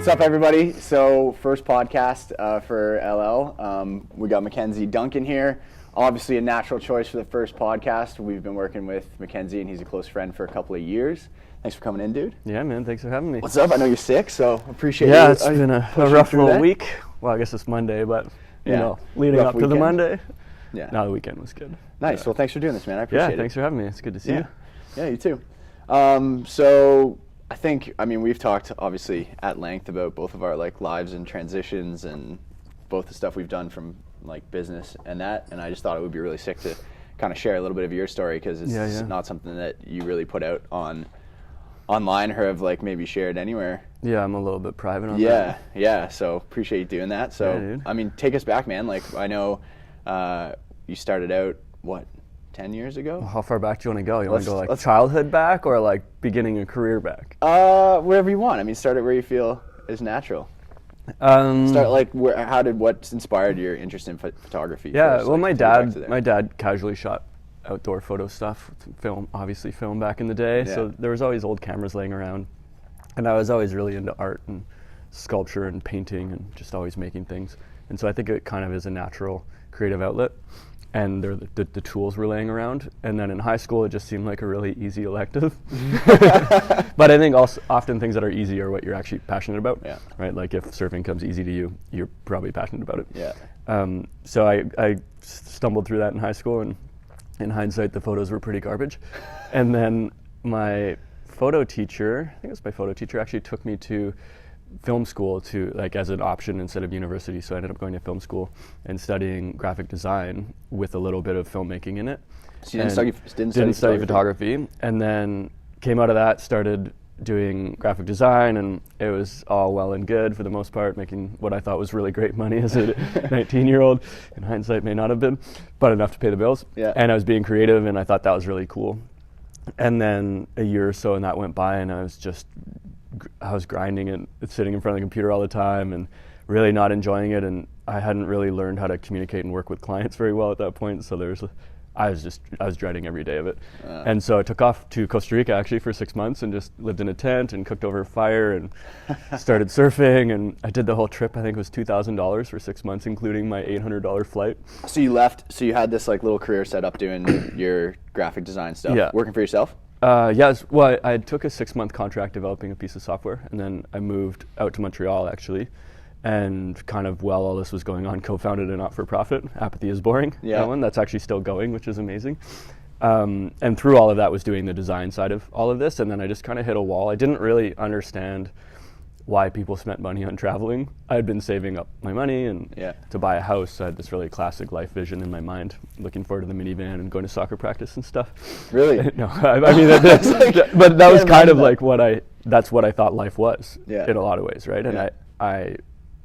What's up, everybody? So, first podcast for LL. We got Mackenzie Duncan here. Obviously, a natural choice for the first podcast. We've been working with Mackenzie, and he's a close friend for a couple of years. Thanks for coming in, dude. Yeah, man. Thanks for having me. What's up? I know you're sick, so appreciate Yeah, you. it's been a rough little week. Well, I guess it's Monday, but you know, leading up to the Monday. Yeah. Now the weekend was good. Nice. Well, thanks for doing this, man. I appreciate it. Yeah, thanks for having me. It's good to see you. Yeah, you too. So I mean, we've talked obviously at length about both of our lives and transitions and both the stuff we've done from business and that. And I just thought it would be really sick to kind of share a little bit of your story because it's not something that you really put out online or have maybe shared anywhere. Yeah, I'm a little bit private on that. Yeah. So appreciate you doing that. So I mean, take us back, man. I know you started out 10 years ago? How far back do you want to go? You want to go childhood back or beginning a career back? Wherever you want. I mean, start at where you feel is natural. What inspired your interest in photography? Yeah, first? Well, my dad casually shot outdoor photo stuff, film back in the day. Yeah. So there was always old cameras laying around, and I was always really into art and sculpture and painting and just always making things. And so I think it kind of is a natural creative outlet. And the tools were laying around. And then in high school, it just seemed like a really easy elective. But I think also often things that are easy are what you're actually passionate about, right? Like if surfing comes easy to you, you're probably passionate about it. Yeah. So I stumbled through that in high school, and in hindsight, the photos were pretty garbage. And then my photo teacher, I think it was my photo teacher, actually took me to film school as an option instead of university. So I ended up going to film school and studying graphic design with a little bit of filmmaking in it. So you didn't study photography, and then came out of that, started doing graphic design, and it was all well and good for the most part, making what I thought was really great money as a 19-year-old. In hindsight, may not have been, but enough to pay the bills. Yeah. And I was being creative, and I thought that was really cool. And then a year or so, and that went by, and I was grinding and sitting in front of the computer all the time and really not enjoying it, and I hadn't really learned how to communicate and work with clients very well at that point, so I was dreading every day of it. And so I took off to Costa Rica actually for 6 months and just lived in a tent and cooked over a fire and started surfing, and I did the whole trip. I think it was $2,000 for 6 months, including my $800 flight. So you left, so you had this little career set up doing your graphic design stuff, working for yourself? Yes. Well, I took a 6-month contract developing a piece of software, and then I moved out to Montreal actually, and kind of while all this was going on, co-founded a not-for-profit, Apathy is Boring. Yeah. That one, that's actually still going, which is amazing. And through all of that was doing the design side of all of this, and then I just kind of hit a wall. I didn't really understand why people spent money on traveling. I had been saving up my money and to buy a house. I had this really classic life vision in my mind, looking forward to the minivan and going to soccer practice and stuff. Really? No, I mean, but that was kind of that's what I thought life was in a lot of ways, right? And I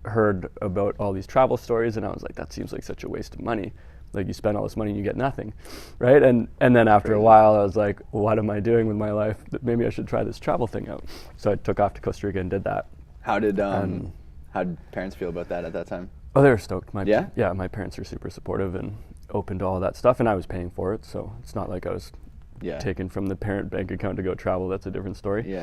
heard about all these travel stories, and I was like, that seems like such a waste of money. Like, you spend all this money and you get nothing, right? And then after a while, I was like, what am I doing with my life? Maybe I should try this travel thing out. So I took off to Costa Rica and did that. How did parents feel about that at that time? Oh, they were stoked. My parents are super supportive and open to all that stuff, and I was paying for it, so it's not like I was taken from the parent bank account to go travel. That's a different story.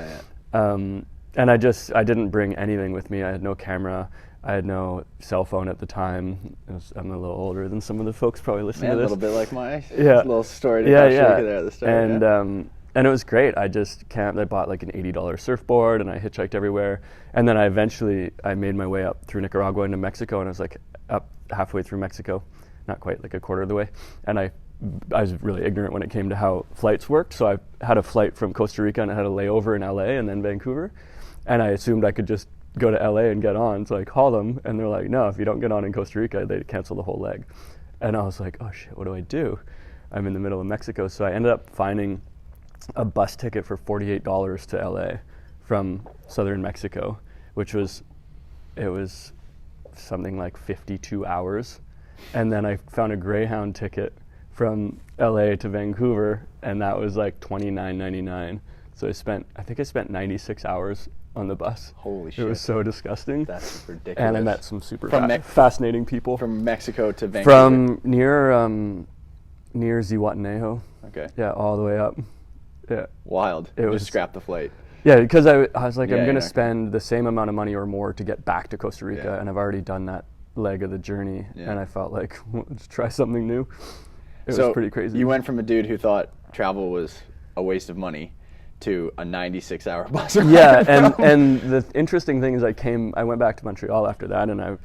And I didn't bring anything with me. I had no camera. I had no cell phone at the time. I'm a little older than some of the folks probably listening to this. A little bit like my little story to there at the start. And it was great. I just camped. I bought an $80 surfboard, and I hitchhiked everywhere. And then I made my way up through Nicaragua into Mexico, and I was up halfway through Mexico, not quite, a quarter of the way. And I was really ignorant when it came to how flights worked. So I had a flight from Costa Rica, and I had a layover in LA and then Vancouver. And I assumed I could just go to LA and get on. So I call them, and they're like, no, if you don't get on in Costa Rica, they cancel the whole leg. And I was like, oh shit, what do I do? I'm in the middle of Mexico. So I ended up finding a bus ticket for $48 to LA from southern Mexico, which was something like 52 hours. And then I found a Greyhound ticket from LA to Vancouver, and that was $29.99. So I think I spent 96 hours on the bus. Holy shit. It was so disgusting. That's ridiculous. And I met some super fascinating people. From Mexico to Vancouver? From near Zihuatanejo. Okay. Yeah, all the way up. Yeah. Wild. Just scrap the flight. Yeah, because I was like, Yeah, I'm you're going to not spend the same amount of money or more to get back to Costa Rica, Yeah. and I've already done that leg of the journey, Yeah. and I felt like, let's try something new. It So was pretty crazy. you went from a dude who thought travel was a waste of money to a 96-hour bus ride. Yeah, from- and the interesting thing is I went back to Montreal after that, and I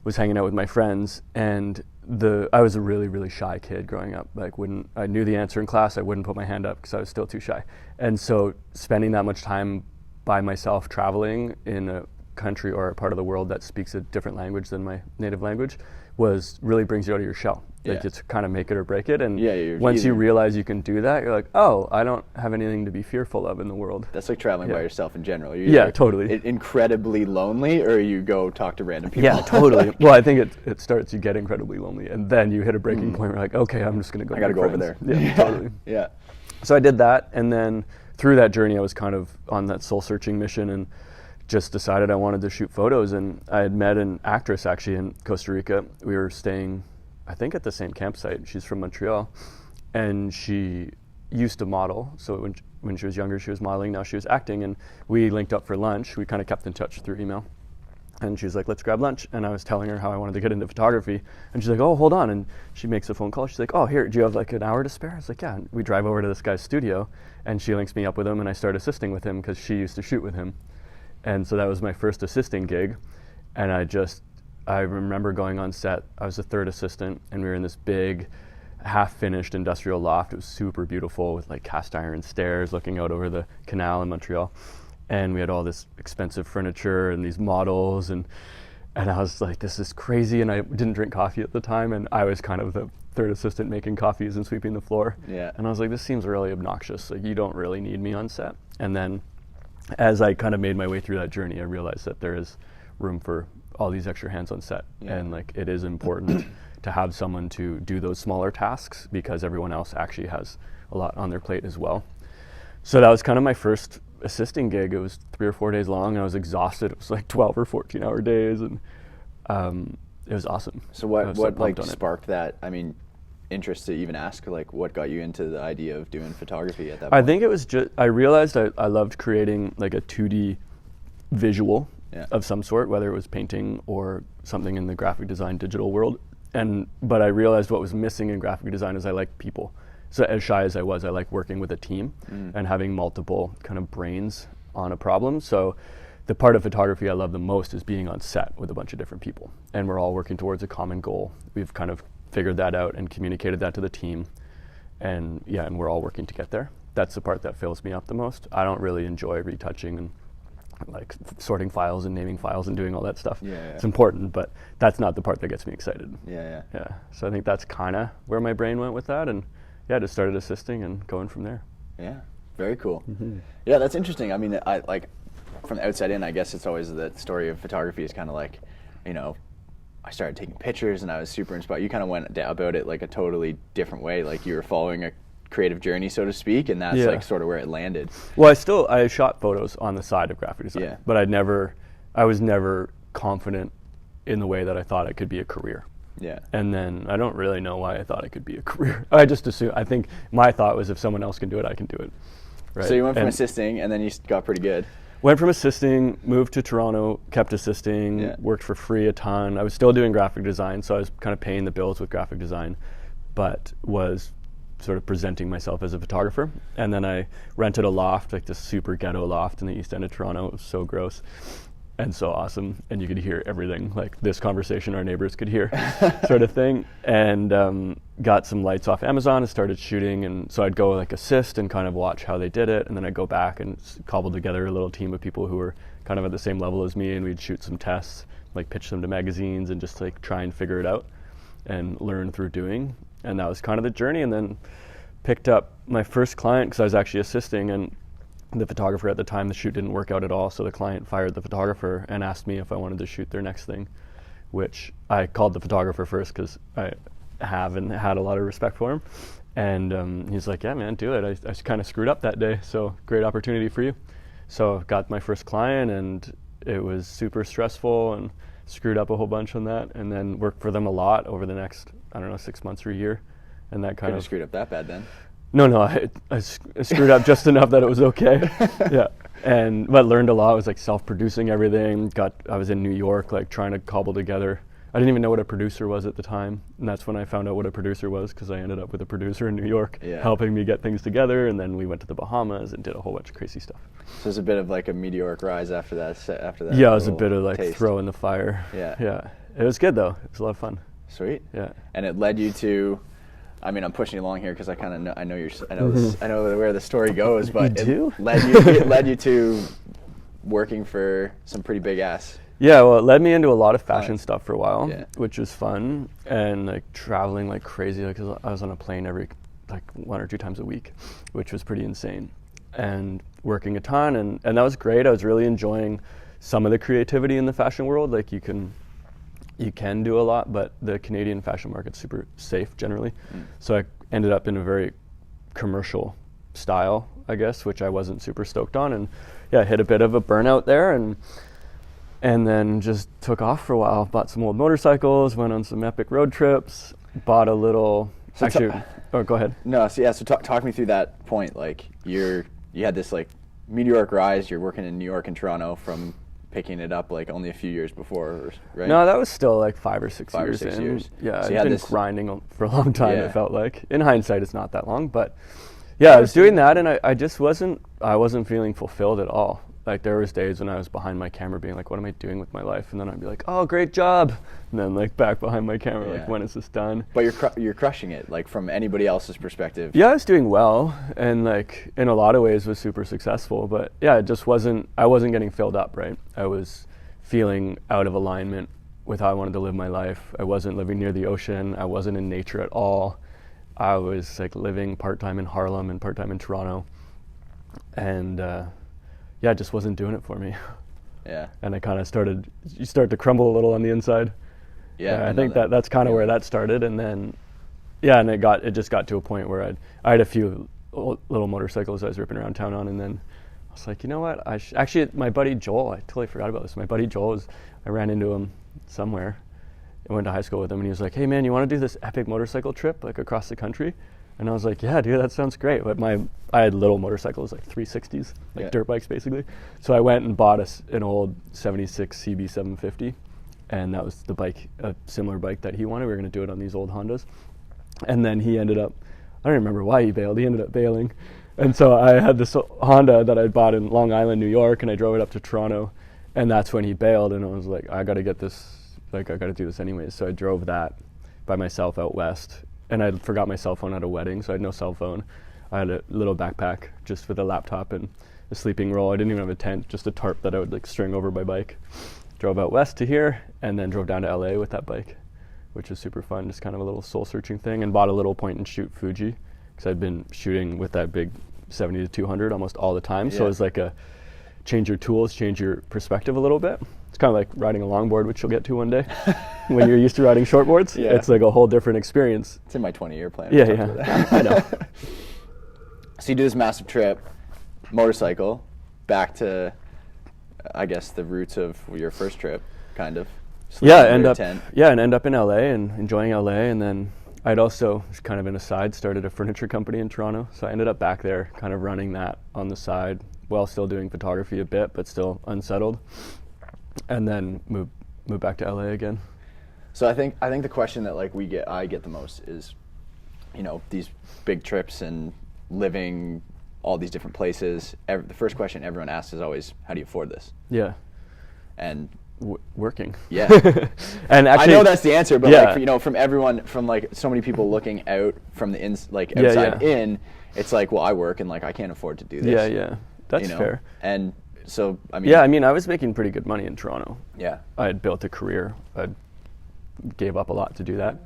was hanging out with my friends, and I was a really, really shy kid growing up. Like, I knew the answer in class, I wouldn't put my hand up because I was still too shy. And so spending that much time by myself traveling in a country or a part of the world that speaks a different language than my native language really brings you out of your shell. Like, Yeah. it's kind of make it or break it. And Yeah, once you realize you can do that, you're like, oh, I don't have anything to be fearful of in the world. That's like traveling by Yeah. yourself in general. You're Yeah, either totally. Incredibly lonely, or you go talk to random people. Yeah, totally. Well, I think it starts, you get incredibly lonely, and then you hit a breaking point where you're like, okay, I'm just going to go. I got to make go over friends. there. Yeah, totally. Yeah. So I did that, and then through that journey, I was kind of on that soul-searching mission, and just decided I wanted to shoot photos. And I had met an actress actually in Costa Rica. We were staying, I think, at the same campsite. She's from Montreal, and she used to model. So when she was younger, she was modeling. Now she was acting, and we linked up for lunch. We kind of kept in touch through email. And she was like, let's grab lunch. And I was telling her how I wanted to get into photography. And she's like, oh, hold on. And she makes a phone call. She's like, oh, here, do you have like an hour to spare? I was like, yeah. And we drive over to this guy's studio, and she links me up with him, and I start assisting with him because she used to shoot with him. And so that was my first assisting gig. And I remember going on set. I was the third assistant, and we were in this big, half-finished industrial loft. It was super beautiful with like cast iron stairs looking out over the canal in Montreal. And we had all this expensive furniture and these models, and I was like, this is crazy. And I didn't drink coffee at the time, and I was kind of the third assistant making coffees and sweeping the floor. Yeah. And I was like, this seems really obnoxious. Like, you don't really need me on set. And then as I kind of made my way through that journey, I realized that there is room for all these extra hands on set. Yeah. And like, it is important to have someone to do those smaller tasks because everyone else actually has a lot on their plate as well. So that was kind of my first assisting gig. It was 3 or 4 days long, and I was exhausted. It was like 12 or 14-hour days, and it was awesome. So I was so what like pumped on it. sparked that? I mean, interest to even ask, like, what got you into the idea of doing photography at that point? I think it was just, I realized I loved creating like a 2D visual of some sort, whether it was painting or something in the graphic design digital world. But I realized what was missing in graphic design is I like people. So as shy as I was, I like working with a team and having multiple kind of brains on a problem. So the part of photography I love the most is being on set with a bunch of different people, and we're all working towards a common goal. We've kind of figured that out and communicated that to the team, and we're all working to get there. That's the part that fills me up the most. I don't really enjoy retouching and like sorting files and naming files and doing all that stuff. Yeah. It's important, but that's not the part that gets me excited. Yeah. So I think that's kind of where my brain went with that, and just started assisting and going from there. Yeah. Very cool. Yeah, that's interesting. I mean, I like from the outside in, I guess it's always the story of photography is kind of like, you know, I started taking pictures and I was super inspired. You kind of went about it like a totally different way. Like you were following a creative journey, so to speak, and that's like sort of where it landed. Well, I shot photos on the side of graphic design, Yeah. but I was never confident in the way that I thought it could be a career. Yeah. And then I don't really know why I thought it could be a career. I just assumed, I think my thought was if someone else can do it, I can do it. Right? So you went from assisting and then you got pretty good. Went from assisting, moved to Toronto, kept assisting, worked for free a ton. I was still doing graphic design, so I was kind of paying the bills with graphic design, but was sort of presenting myself as a photographer. And then I rented a loft, like this super ghetto loft in the east end of Toronto. It was so gross and so awesome, and you could hear everything, like this conversation our neighbors could hear sort of thing. And got some lights off Amazon and started shooting, and so I'd go like assist and kind of watch how they did it, and then I'd go back and cobble together a little team of people who were kind of at the same level as me, and we'd shoot some tests, like pitch them to magazines and just like try and figure it out and learn through doing. And that was kind of the journey. And then picked up my first client because I was actually assisting, and the photographer at the time, the shoot didn't work out at all, so the client fired the photographer and asked me if I wanted to shoot their next thing, which I called the photographer first because I have and had a lot of respect for him. And he's like, yeah, man, do it. I kind of screwed up that day, so great opportunity for you. So got my first client, and it was super stressful and screwed up a whole bunch on that, and then worked for them a lot over the next, 6 months or a year. And that kind Couldn't have of screwed up that bad then. No, I screwed up just enough that it was okay. Yeah. But learned a lot. I was like self-producing everything. I was in New York, like trying to cobble together. I didn't even know what a producer was at the time, and that's when I found out what a producer was, because I ended up with a producer in New York helping me get things together, and then we went to the Bahamas and did a whole bunch of crazy stuff. So it's a bit of like a meteoric rise after that. Yeah, it was a bit of like taste. throw in the fire. Yeah. It was good though. It was a lot of fun. Sweet. Yeah. And it led you to. I mean, I'm pushing you along here because I kind of know. I know where the story goes, but it led you to working for some pretty big ass. Yeah, well, it led me into a lot of fashion stuff for a while, Yeah. which was fun, and like traveling like crazy. Like, 'cause I was on a plane every like 1 or 2 times a week, which was pretty insane, and working a ton, and that was great. I was really enjoying some of the creativity in the fashion world. Like you can do a lot, but the Canadian fashion market's super safe generally. So I ended up in a very commercial style, I guess, which I wasn't super stoked on, and yeah, hit a bit of a burnout there, and then just took off for a while. Bought some old motorcycles, went on some epic road trips, bought a little. Go ahead. No, so talk me through that point. Like you had this like meteoric rise. You're working in New York and Toronto from picking it up like only a few years before, right? No, that was still like 5 or 6 5 or years 6 in. years. Yeah, So I've been grinding for a long time. Yeah. It felt like. In hindsight, it's not that long, but yeah, I was doing that, and I just wasn't feeling fulfilled at all. Like there was days when I was behind my camera being like, what am I doing with my life? And then I'd be like, oh, great job. And then like back behind my camera, like, when is this done? But you're crushing it, like from anybody else's perspective. Yeah, I was doing well, and like in a lot of ways was super successful. But yeah, I wasn't getting filled up, right? I was feeling out of alignment with how I wanted to live my life. I wasn't living near the ocean. I wasn't in nature at all. I was like living part-time in Harlem and part-time in Toronto. And it just wasn't doing it for me. Yeah. And I kind of you start to crumble a little on the inside. Yeah. I think that's kind of where that started. And then, and it just got to a point where I had a few little motorcycles I was ripping around town on, and then I was like, you know what? Actually, my buddy Joel, I totally forgot about this. My buddy Joel I ran into him somewhere. I went to high school with him, and he was like, hey man, you want to do this epic motorcycle trip like across the country? And I was like, yeah, dude, that sounds great. But I had little motorcycles, like 360s, like dirt bikes basically. So I went and bought an old 76 CB 750, and that was the bike, a similar bike that he wanted. We were going to do it on these old Hondas. And then he ended up, I don't remember why he bailed. He ended up bailing. And so I had this Honda that I bought in Long Island, New York, and I drove it up to Toronto. And that's when he bailed, and I was like, I got to get this, like I got to do this anyways. So I drove that by myself out west. And I forgot my cell phone at a wedding, so I had no cell phone. I had a little backpack just with a laptop and a sleeping roll. I didn't even have a tent, just a tarp that I would like string over my bike. Drove out west to here, and then drove down to LA with that bike, which was super fun, just kind of a little soul-searching thing, and bought a little point-and-shoot Fuji, because I'd been shooting with that big 70 to 200 almost all the time. So it was like a change your tools, change your perspective a little bit. It's kind of like riding a longboard, which you'll get to one day. When you're used to riding shortboards, it's like a whole different experience. It's in my 20-year plan. Yeah. I know. So you do this massive trip, motorcycle, back to, I guess, the roots of end first trip, kind of. End up in LA and enjoying LA, and then I'd also, just kind of an aside, started a furniture company in Toronto. So I ended up back there, kind of running that on the side, while still doing photography a bit, but still unsettled. And then moved back to LA again. So I think the question that like I get the most is, these big trips and living all these different places. The first question everyone asks is always, how do you afford this? Yeah. And working. Yeah. And actually, I know that's the answer, but like, from everyone, from like so many people looking out from the outside in, it's like, well, I work and like I can't afford to do this. Yeah. That's fair. And so, I mean, I was making pretty good money in Toronto. Yeah. I had built a career. I gave up a lot to do that.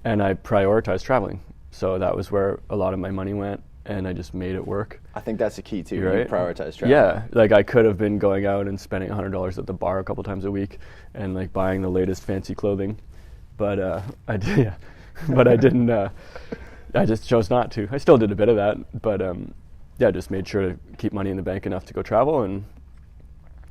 And I prioritized traveling. So that was where a lot of my money went, and I just made it work. I think that's the key too. Right? You prioritize travel. Yeah. Like I could have been going out and spending $100 at the bar a couple times a week and like buying the latest fancy clothing. But I didn't. I just chose not to. I still did a bit of that, but just made sure to keep money in the bank enough to go travel,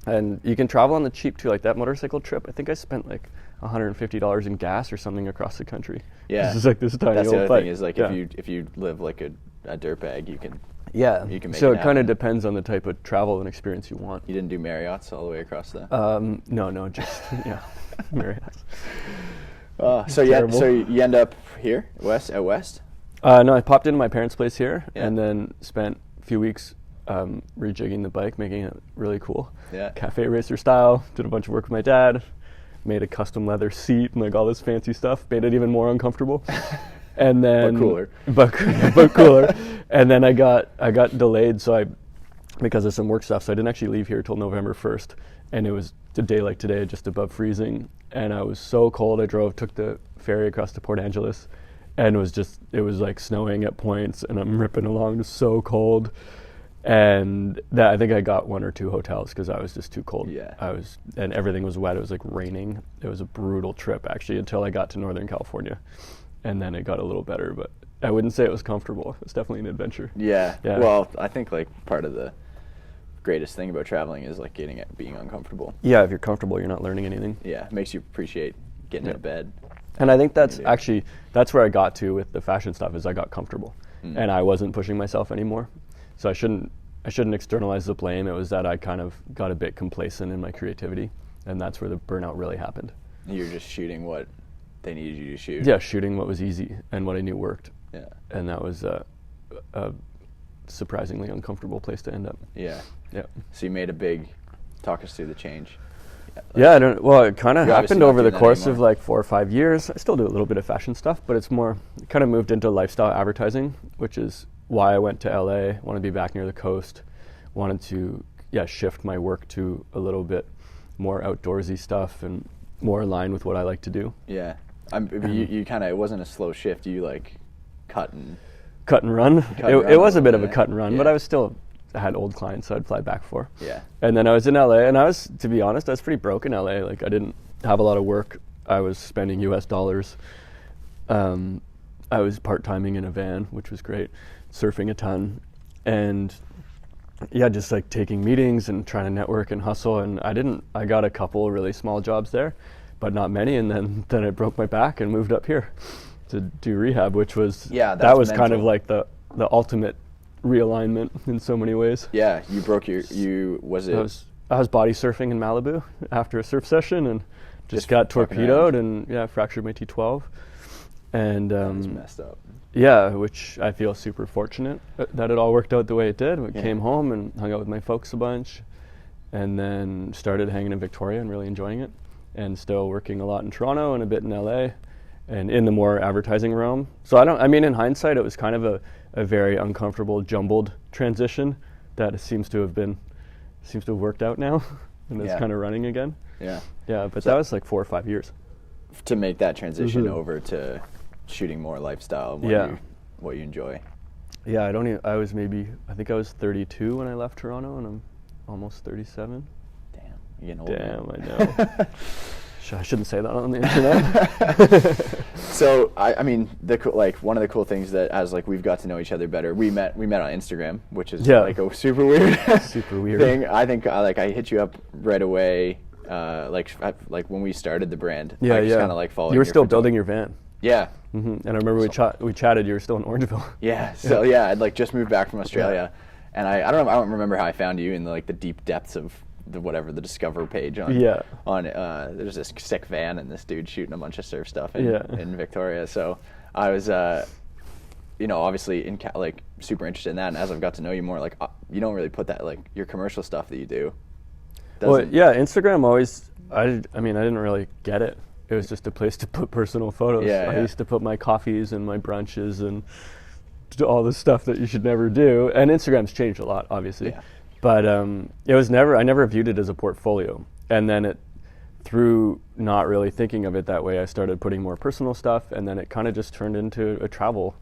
and you can travel on the cheap too. Like that motorcycle trip, I think I spent like $150 in gas or something across the country. Yeah, this is like this tiny that's old the other bike. thing is like if you live like a dirtbag, you can. Yeah. You can make so it it kind of happen. depends on the type of travel and experience you want. You didn't do Marriott's all the way across the. No, just yeah, Marriott's. So you end up here, out west. No, I popped into my parents' place here, Yeah. and then spent a few weeks rejigging the bike, making it really cool. Yeah. Cafe racer style. Did a bunch of work with my dad. Made a custom leather seat and like all this fancy stuff. Made it even more uncomfortable. And then But cooler. But cooler. And then I got delayed, because of some work stuff. So I didn't actually leave here till November 1st, and it was a day like today, just above freezing. And I was so cold. I took the ferry across to Port Angeles, and it was like snowing at points, and I'm ripping along, just so cold. And I think I got 1 or 2 hotels because I was just too cold. Yeah. And everything was wet. It was like raining. It was a brutal trip actually until I got to Northern California, and then it got a little better. But I wouldn't say it was comfortable. It was definitely an adventure. Yeah. Yeah. Well, I think like part of the greatest thing about traveling is like being uncomfortable. Yeah, if you're comfortable, you're not learning anything. Yeah, it makes you appreciate getting out of bed. And I think that's Yeah. that's where I got to with the fashion stuff, is I got comfortable, and I wasn't pushing myself anymore. So I shouldn't externalize the blame. It was that I kind of got a bit complacent in my creativity, and that's where the burnout really happened. You're just shooting what they needed you to shoot. Yeah, shooting what was easy and what I knew worked. Yeah. And that was a surprisingly uncomfortable place to end up. Yeah. Yeah. So you made talk us through the change. Yeah, it kind of You're obviously happened not over the doing that course of anymore. like 4 or 5 years. I still do a little bit of fashion stuff, but it kind of moved into lifestyle advertising, which is why I went to LA, wanted to be back near the coast, wanted to shift my work to a little bit more outdoorsy stuff and more aligned with what I like to do. Yeah. You kind of, it wasn't a slow shift. You like cut and run. It was a bit of a yeah. cut and run, Yeah. but I had old clients I'd fly back for. Yeah. And then I was in LA, and to be honest, I was pretty broke in LA. Like, I didn't have a lot of work. I was spending US dollars. I was part-timing in a van, which was great, surfing a ton, and just like taking meetings and trying to network and hustle. And I got a couple really small jobs there, but not many. And then I broke my back and moved up here to do rehab, which was, that was kind of like the ultimate realignment in so many ways. Yeah. You broke I was body surfing in Malibu after a surf session and just got fucking torpedoed and fractured my T12. And It's messed up. yeah, which I feel super fortunate that it all worked out the way it did. We came home and hung out with my folks a bunch, and then started hanging in Victoria and really enjoying it, and still working a lot in Toronto and a bit in LA and in the more advertising realm. So in hindsight, it was kind of a very uncomfortable, jumbled transition that seems to have worked out now and it's kind of running again. Yeah. Yeah, but that was like 4 or 5 years. To make that transition over to shooting more lifestyle and what you enjoy. Yeah, I think I was 32 when I left Toronto, and I'm almost 37. Damn, you're getting old. Damn, I know. I shouldn't say that on the internet. So, one of the cool things that as like we've got to know each other better, we met on Instagram, which is like a super weird thing. I think I hit you up right away, when we started the brand. Yeah, I just kind of like followed. You were still building your van. Yeah. And I remember we chatted. You were still in Orangeville. Yeah. So I'd like just moved back from Australia, and I don't remember how I found you in the deep depths of the Discover page on there's this sick van and this dude shooting a bunch of surf stuff in Victoria. So I was obviously super interested in that, and as I've got to know you more, you don't really put that your commercial stuff that you do. Instagram always I didn't really get it. It was just a place to put personal photos. I used to put my coffees and my brunches and all the stuff that you should never do. And Instagram's changed a lot, obviously. Yeah. But I never viewed it as a portfolio. And then through not really thinking of it that way, I started putting more personal stuff, and then it kind of just turned into a travel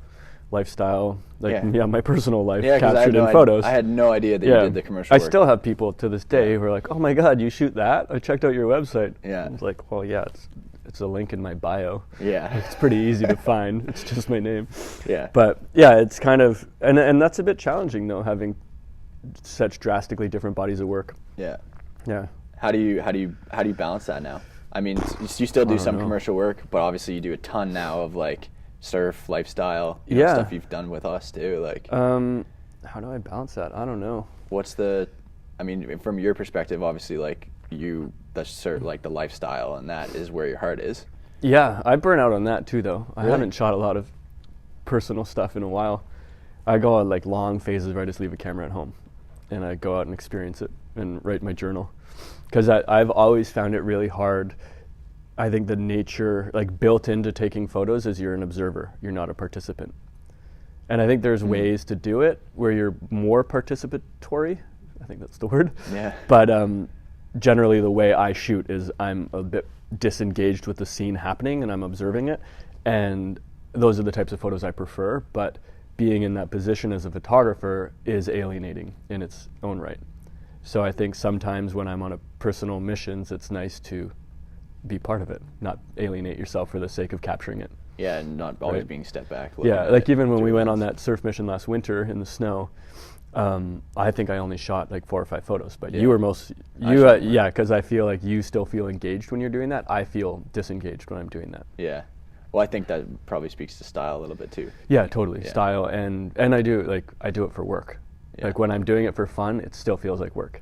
lifestyle, my personal life captured in photos. I had no idea that you did the commercial work. I still have people to this day who are like, "Oh my God, you shoot that? I checked out your website." Yeah. I was like, "Well, yeah, it's a link in my bio. Yeah. It's pretty easy to find. It's just my name." Yeah. But yeah, it's kind of and that's a bit challenging though, having such drastically different bodies of work. Yeah. Yeah. How do you balance that now? I mean, you still do some commercial work, but obviously you do a ton now of surf, lifestyle, stuff you've done with us too. Like, how do I balance that? I don't know. I mean, from your perspective, obviously, like like the lifestyle, and that is where your heart is. Yeah, I burn out on that too, though. I Really? haven't shot a lot of personal stuff in a while. I go on like long phases where I just leave a camera at home, and I go out and experience it and write my journal. Because I've always found it really hard. I think the nature, like built into taking photos, is you're an observer. You're not a participant. And I think there's ways to do it where you're more participatory. I think that's the word. Yeah. But generally the way I shoot is I'm a bit disengaged with the scene happening and I'm observing it. And those are the types of photos I prefer. But being in that position as a photographer is alienating in its own right. So I think sometimes when I'm on a personal missions, it's nice to be part of it, not alienate yourself for the sake of capturing it. Yeah, and not always being stepped back. Yeah, like even when we went on that surf mission last winter in the snow, I think I only shot like 4 or 5 photos, but you were yeah, because I feel like you still feel engaged when you're doing that. I feel disengaged when I'm doing that. Yeah. Well, I think that probably speaks to style a little bit too. Yeah, totally. Yeah. Style, and I do it for work. Yeah. Like when I'm doing it for fun, it still feels like work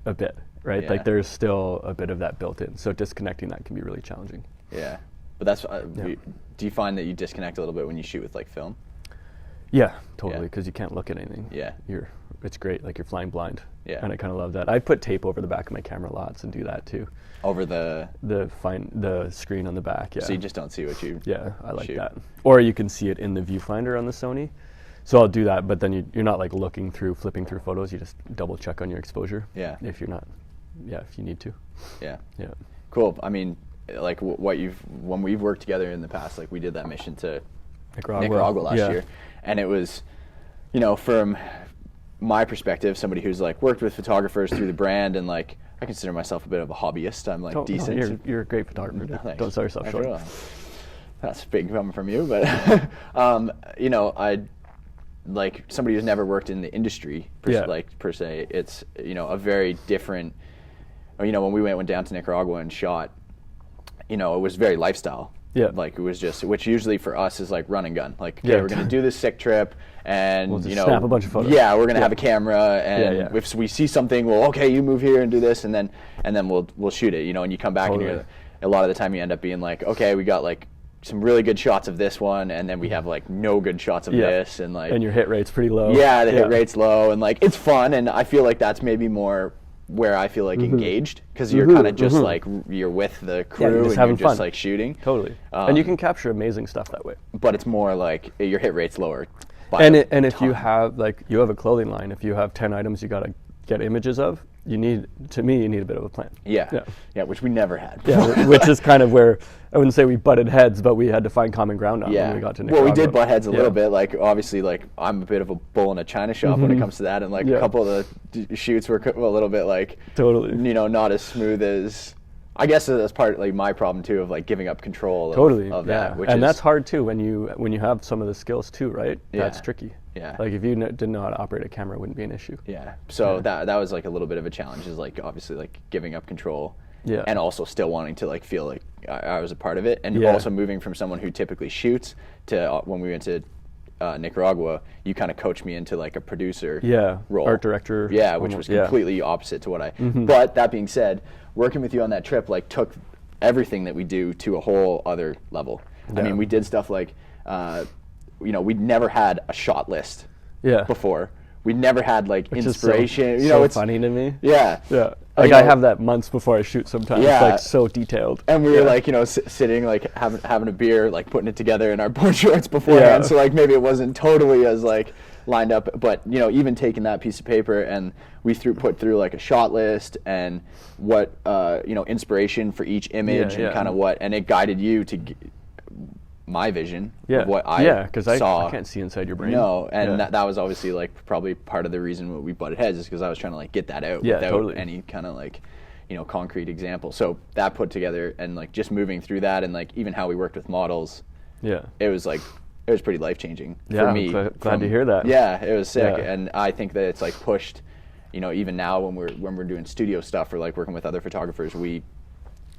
a bit, right? Yeah. Like there's still a bit of that built in. So disconnecting that can be really challenging. Yeah. But that's, do you find that you disconnect a little bit when you shoot with like film? Yeah, totally, because you can't look at anything. Yeah. It's great, like you're flying blind. Yeah. And I kind of love that. I put tape over the back of my camera lots and do that too. Over the screen on the back, yeah. So you just don't see what you I like shoot. that. Or you can see it in the viewfinder on the Sony. So I'll do that, but then you're not like flipping through photos. You just double check on your exposure. Yeah. If you need to. Yeah. Yeah. Cool. I mean, like when we've worked together in the past, like we did that mission to Nicaragua last year, and it was, from my perspective, somebody who's like worked with photographers through the brand, and like I consider myself a bit of a hobbyist. I'm like decent. No, you're a great photographer. Don't sell yourself short. That's big coming from you, but I like somebody who's never worked in the industry per se. It's a very different. When we went down to Nicaragua and shot, it was very lifestyle. Yeah. Like it was just, which usually for us is like run and gun. Like, okay, we're going to do this sick trip and, we'll just snap a bunch of photos. Yeah, we're going to have a camera and if we see something, well, okay, you move here and do this and then we'll shoot it, and you come back and a lot of the time you end up being like, okay, we got like some really good shots of this one and then we have like no good shots of this and like. And your hit rate's pretty low. Yeah, the hit rate's low and like it's fun and I feel like that's maybe more where I feel like engaged because you're kind of just like you're with the crew and you're just like shooting. Totally. And you can capture amazing stuff that way. But it's more like your hit rate's lower. And if you have you have a clothing line, if you have 10 items you got to get images of, you need a bit of a plan. Yeah, which we never had. Yeah, which is kind of where I wouldn't say we butted heads, but we had to find common ground on when we got to Nicaragua. Well, we did butt heads a little bit. Like obviously, like I'm a bit of a bull in a china shop when it comes to that, and like a couple of the shoots were a little bit like totally, not as smooth as. I guess that's part of like my problem too of like giving up control of that. Which and that's hard too when you have some of the skills too, right? Yeah. That's tricky. Yeah. Like if you didn't know how to operate a camera, it wouldn't be an issue. Yeah. So that was like a little bit of a challenge, is like obviously like giving up control. Yeah. And also still wanting to like feel like I was a part of it, and also moving from someone who typically shoots to when we went to Nicaragua, you kind of coached me into like a producer role, art director. Yeah, which was completely opposite to what I. But that being said, working with you on that trip like took everything that we do to a whole other level. I mean, we did stuff like, we'd never had a shot list before. We'd never had like inspiration. Is so it's funny to me. Yeah. Yeah. Like I have that months before I shoot sometimes. Yeah. Like so detailed. And we were like, sitting like having a beer, like putting it together in our board shorts beforehand. So like maybe it wasn't totally as like lined up, but even taking that piece of paper and we put through like a shot list and what inspiration for each image and kind of and it guided you to my vision of what I because saw. I can't see inside your brain. No, and that was obviously like probably part of the reason we butted heads is because I was trying to like get that out without any kind of like concrete example. So that put together and like just moving through that and like even how we worked with models. Yeah, it was pretty life changing for me. Glad to hear that. Yeah, it was sick, and I think that it's like pushed. Even now when we're doing studio stuff or like working with other photographers, we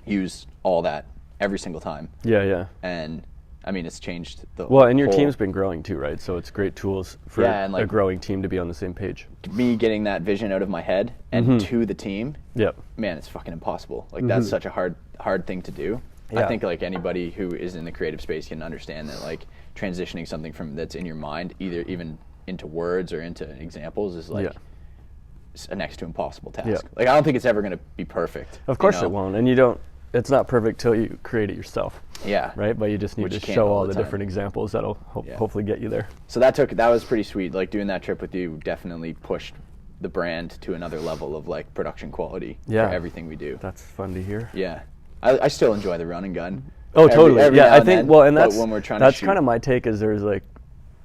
use all that every single time. Yeah. And I mean, it's changed the Well, and your whole, team's been growing too, right? So it's great tools for and a growing team to be on the same page. me getting that vision out of my head and to the team. Yep. Man, it's fucking impossible. Like that's such a hard thing to do. Yeah. I think like anybody who is in the creative space can understand that like transitioning something from that's in your mind, either even into words or into examples, is like a next to impossible task. Yeah. Like I don't think it's ever going to be perfect. Of course it won't, and you don't. It's not perfect till you create it yourself. Yeah. Right, but you just need Which to you can't show all all the the time. different examples that'll hopefully get you there. So that was pretty sweet. Like doing that trip with you definitely pushed the brand to another level of like production quality for everything we do. That's fun to hear. Yeah. I still enjoy the run and gun. Oh, totally. Every yeah, now I and think. then, Well, and but when we're trying to that's shoot, kind of my take. Is there's like,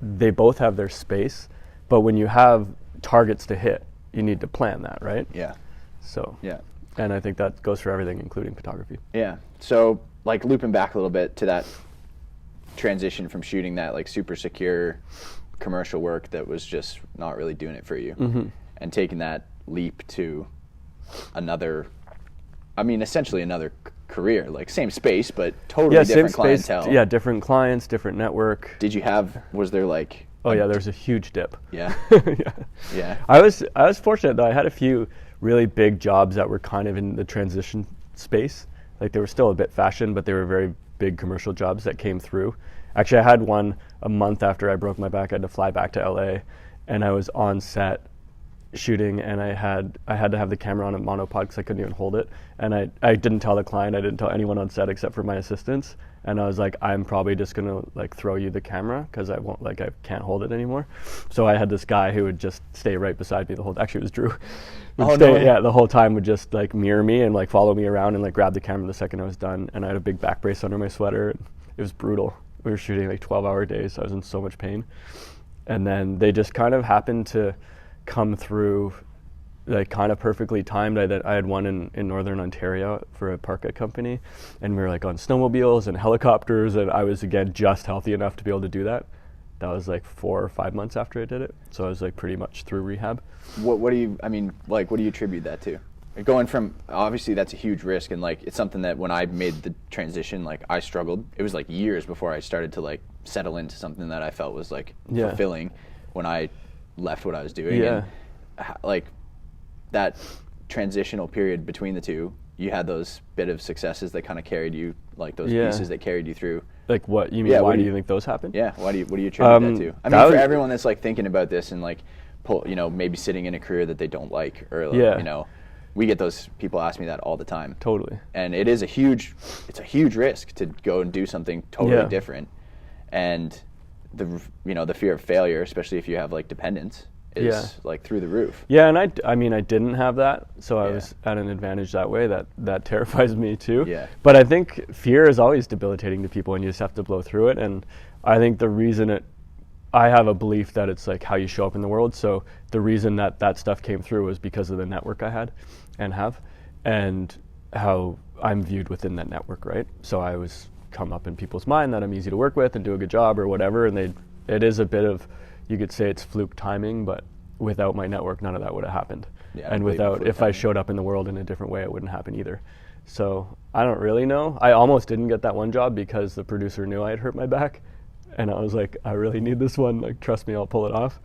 they both have their space, but when you have targets to hit, you need to plan that, right? Yeah. So. Yeah. And I think that goes for everything, including photography. Yeah. So like looping back a little bit to that transition from shooting that like super secure commercial work that was just not really doing it for you, and taking that leap to another, I mean, essentially another career, like same space, but totally different clientele. Yeah, different clients, different network. Was there like, Oh yeah, there's a huge dip. yeah, Yeah. yeah, I was fortunate though. I had a few really big jobs that were kind of in the transition space. Like they were still a bit fashion, but they were very big commercial jobs that came through. Actually, I had one a month after I broke my back. I had to fly back to LA, and I was on set shooting, and I had to have the camera on a monopod because I couldn't even hold it. And I didn't tell the client, I didn't tell anyone on set except for my assistants. And I was like, I'm probably just gonna like throw you the camera because I can't hold it anymore. So I had this guy who would just stay right beside me the whole. Actually, it was Drew. The whole time would just like mirror me and like follow me around and like grab the camera the second I was done. And I had a big back brace under my sweater. And it was brutal. We were shooting like 12-hour days. I was in so much pain. And then they just kind of happened to come through, like kind of perfectly timed. I had one in Northern Ontario for a parka company, and we were like on snowmobiles and helicopters, and I was again just healthy enough to be able to do that. That was like 4 or 5 months after I did it, so I was like pretty much through rehab. what do you attribute that to? Going from, obviously that's a huge risk, and like it's something that when I made the transition, like I struggled. It was like years before I started to like settle into something that I felt was like fulfilling when I left what I was doing. Yeah. And like that transitional period between the two, you had those bit of successes that kind of carried you, like those pieces that carried you through. Like what you mean? Why do you think those happened? Yeah. What do you attribute that to? I mean, for everyone that's like thinking about this and like maybe sitting in a career that they don't like, or like, we get those people ask me that all the time. Totally. And it's a huge risk to go and do something totally different. And the fear of failure, especially if you have like dependents, is like through the roof. Yeah, and I mean I didn't have that, so I was at an advantage that way. That terrifies me too. Yeah. But I think fear is always debilitating to people, and you just have to blow through it. And I think the reason I have a belief that it's like how you show up in the world. So the reason that stuff came through was because of the network I had and have, and how I'm viewed within that network, right? So I was come up in people's mind that I'm easy to work with and do a good job or whatever, and it is a bit of, you could say it's fluke timing, but without my network, none of that would have happened. Yeah, and if I showed up in the world in a different way, it wouldn't happen either. So I don't really know. I almost didn't get that one job because the producer knew I had hurt my back, and I was like, I really need this one. Like, trust me, I'll pull it off.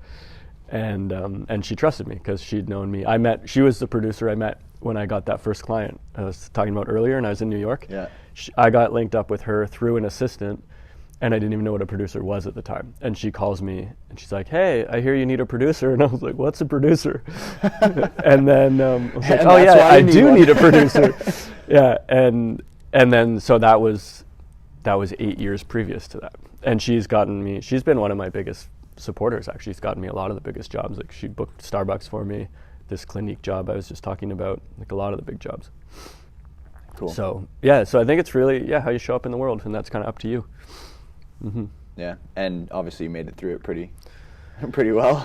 And she trusted me because she'd known me. She was the producer I met when I got that first client I was talking about earlier, and I was in New York. Yeah. I got linked up with her through an assistant, and I didn't even know what a producer was at the time. And she calls me, and she's like, "Hey, I hear you need a producer." And I was like, "What's a producer?" And then I was like, "Oh yeah, I do need a producer." Yeah, and then so that was 8 years previous to that. And she's been one of my biggest supporters, actually. She's gotten me a lot of the biggest jobs. Like, she booked Starbucks for me, this Clinique job I was just talking about, like a lot of the big jobs. Cool. So I think it's really how you show up in the world, and that's kind of up to you. Mm-hmm. Yeah, and obviously you made it through it pretty well.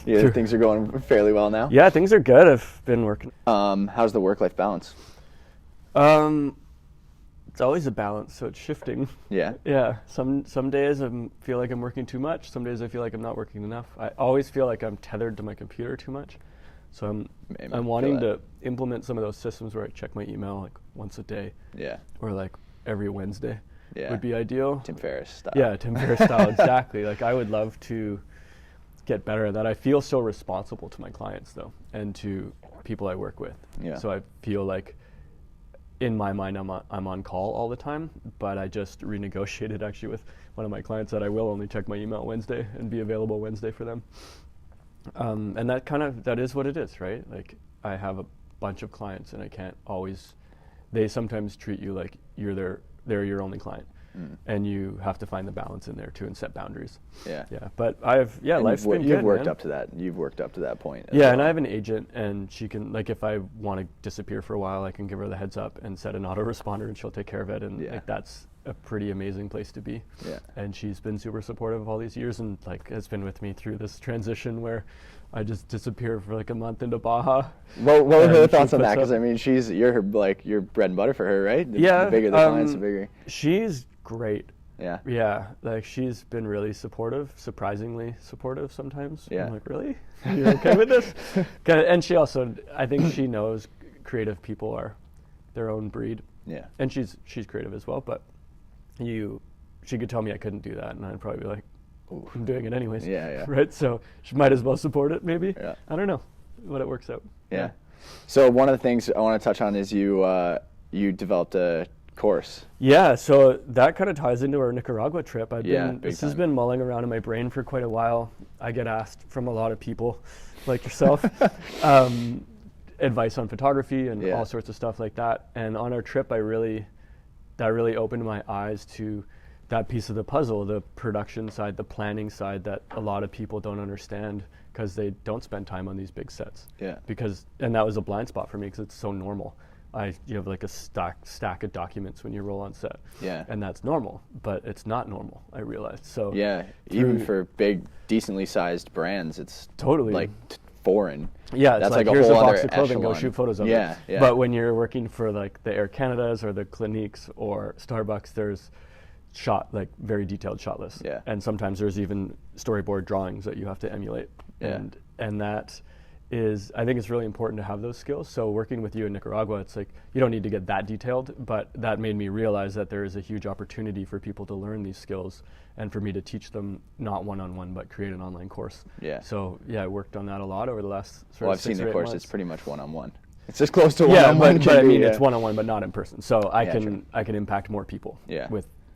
Things are going fairly well now. Yeah, things are good. I've been working. How's the work-life balance? It's always a balance, so it's shifting. Yeah. Yeah. Some days I feel like I'm working too much. Some days I feel like I'm not working enough. I always feel like I'm tethered to my computer too much. So I'm wanting to implement some of those systems where I check my email like once a day. Yeah. Or like every Wednesday. would be ideal. Tim Ferriss style. Yeah, Tim Ferriss style, exactly. Like I would love to get better at that. I feel so responsible to my clients though, and to people I work with. Yeah. So I feel like in my mind I'm on call all the time, but I just renegotiated actually with one of my clients that I will only check my email Wednesday and be available Wednesday for them. And that is what it is, right? Like I have a bunch of clients and I can't always, they sometimes treat you like they're your only client. And you have to find the balance in there too and set boundaries. Yeah. But life's been good, You've worked man. up to that. You've worked up to that point. Yeah, and I have an agent, and she can, like, if I want to disappear for a while, I can give her the heads up and set an autoresponder, and she'll take care of it. And like that's a pretty amazing place to be. Yeah. And she's been super supportive of all these years, and like has been with me through this transition where I just disappear for like a month into Baja. What were her thoughts on that? Because I mean, you're bread and butter for her, right? The bigger the clients, the bigger. She's great. Yeah, like she's been really supportive, surprisingly supportive sometimes. Yeah. I'm like, really? You're okay with this? And she also, I think she knows creative people are their own breed. Yeah. And she's creative as well, but she could tell me I couldn't do that, and I'd probably be like, ooh, I'm doing it anyways. Yeah. Right? So she might as well support it, maybe. Yeah. I don't know what it works out. Yeah. So one of the things I want to touch on is you developed a course. Yeah, so that kind of ties into our Nicaragua trip. This has been mulling around in my brain for quite a while. I get asked from a lot of people like yourself advice on photography and all sorts of stuff like that. And on our trip, that really opened my eyes to that piece of the puzzle, the production side, the planning side that a lot of people don't understand because they don't spend time on these big sets. Yeah. And that was a blind spot for me because it's so normal. You have like a stack of documents when you roll on set. Yeah. And that's normal, but it's not normal, I realized. So yeah, even for big, decently sized brands, it's totally like foreign. Yeah, it's that's like a here's whole a box other of clothing, echelon. go shoot photos of it. Yeah. But when you're working for like the Air Canadas or the Cliniques or Starbucks, there's very detailed shot lists. Yeah. And sometimes there's even storyboard drawings that you have to emulate. Yeah. And that is, I think it's really important to have those skills. So working with you in Nicaragua, it's like, you don't need to get that detailed, but that made me realize that there is a huge opportunity for people to learn these skills and for me to teach them not one-on-one, but create an online course. Yeah. So I worked on that a lot over the last I've seen the course, it's pretty much one-on-one. It's as close to one-on-one. But I mean, it's one-on-one, but not in person. So I can impact more people Yeah.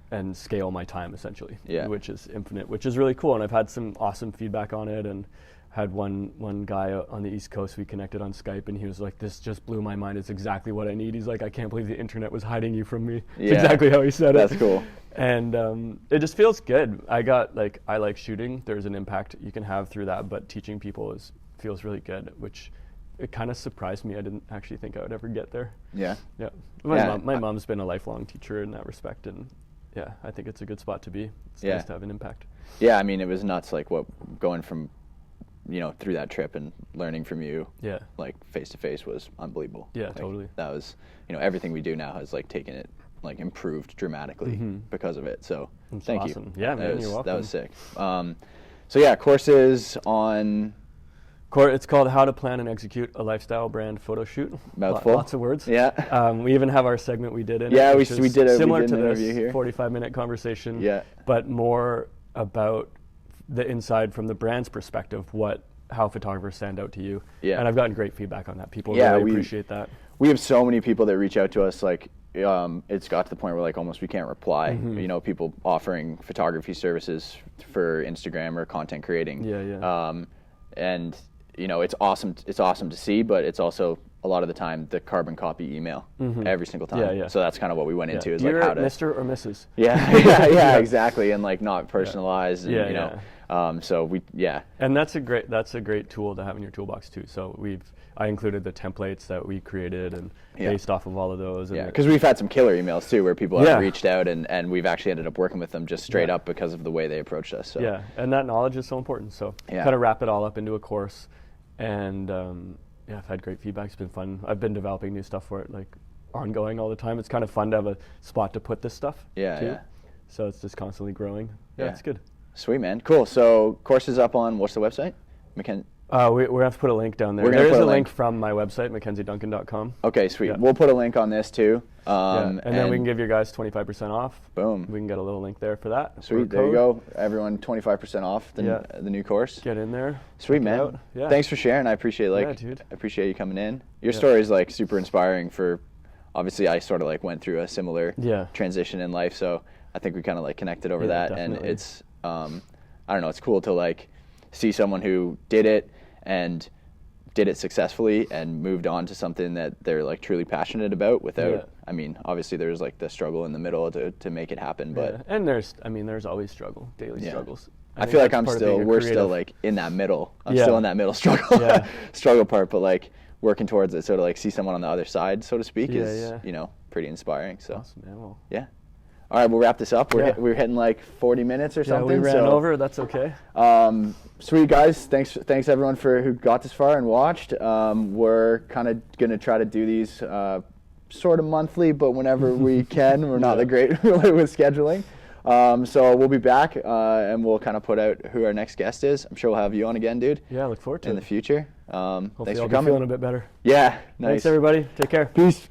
and scale my time essentially, Yeah. which is infinite, which is really cool. And I've had some awesome feedback on it, and had one guy on the East Coast, we connected on Skype, and he was like, this just blew my mind. It's exactly what I need. He's like, I can't believe the internet was hiding you from me. Yeah. It's exactly how he said it. That's cool. And it just feels good. I like shooting. There's an impact you can have through that, but teaching people feels really good, which it kind of surprised me. I didn't actually think I would ever get there. Yeah. Yeah. My mom's been a lifelong teacher in that respect, and yeah, I think it's a good spot to be. It's nice to have an impact. Yeah, I mean, it was nuts, like going from, through that trip and learning from you, like face to face was unbelievable. Yeah, like, totally. That was, everything we do now has like taken it, like improved dramatically because of it. So thank awesome. you. Yeah, man, you're welcome. That was sick. So yeah, courses on. It's called How to Plan and Execute a Lifestyle Brand Photoshoot. Mouthful. Lots of words. Yeah. We even have our segment we did in it. Which we did similar we did to an this interview here. 45-minute conversation. Yeah. But more about the inside from the brand's perspective, how photographers stand out to you. Yeah. And I've gotten great feedback on that. People really appreciate that. We have so many people that reach out to us, like it's got to the point where like almost we can't reply. People offering photography services for Instagram or content creating. Yeah. And it's awesome. It's awesome to see, but it's also a lot of the time the carbon copy email every single time. Yeah. So that's kind of what we went into. Is You're like how to Mr. or Mrs. Yeah, exactly, and like not personalized. And, so And that's a great tool to have in your toolbox too. So I included the templates that we created and based off of all of those. Yeah, because we've had some killer emails too where people have reached out and we've actually ended up working with them just straight up because of the way they approached us. So. Yeah, and that knowledge is so important. So kind of wrap it all up into a course. And I've had great feedback. It's been fun. I've been developing new stuff for it, like ongoing all the time. It's kind of fun to have a spot to put this stuff too. Yeah. So it's just constantly growing. Yeah, it's good. Sweet, man. Cool. So course is up on, what's the website? We have to put a link down there. We're gonna There is put a a link link. from my website, MackenzieDuncan.com. Okay, sweet. Yeah. We'll put a link on this too. And then we can give you guys 25% off. Boom. We can get a little link there for that. Sweet. There you go. Everyone, 25% off the new course. Get in there. Sweet, check it man. out. Yeah. Thanks for sharing. I appreciate dude. I appreciate you coming in. Your story is like super inspiring. For obviously, I sort of like went through a similar transition in life, so I think we kind of like connected over that. Definitely. And it's I don't know. It's cool to like see someone who did it and did it successfully and moved on to something that they're like truly passionate about without, I mean, obviously there's like the struggle in the middle to make it happen, but. And there's always struggle, daily struggles. I feel like we're still like in that middle. I'm still in that middle struggle, struggle part, but like working towards it. So to like see someone on the other side, so to speak, is, you know, pretty inspiring. So awesome, man. Well, all right, we'll wrap this up. We're hitting like 40 minutes or something. Yeah, we ran over. That's okay. Sweet, guys. Thanks everyone who got this far and watched. We're kind of gonna try to do these sort of monthly, but whenever we can. We're not that great with scheduling. So we'll be back and we'll kind of put out who our next guest is. I'm sure we'll have you on again, dude. Yeah, I look forward to it in the future. Hopefully Thanks for I'll coming. be feeling a bit better. Yeah, nice. Thanks, everybody. Take care. Peace.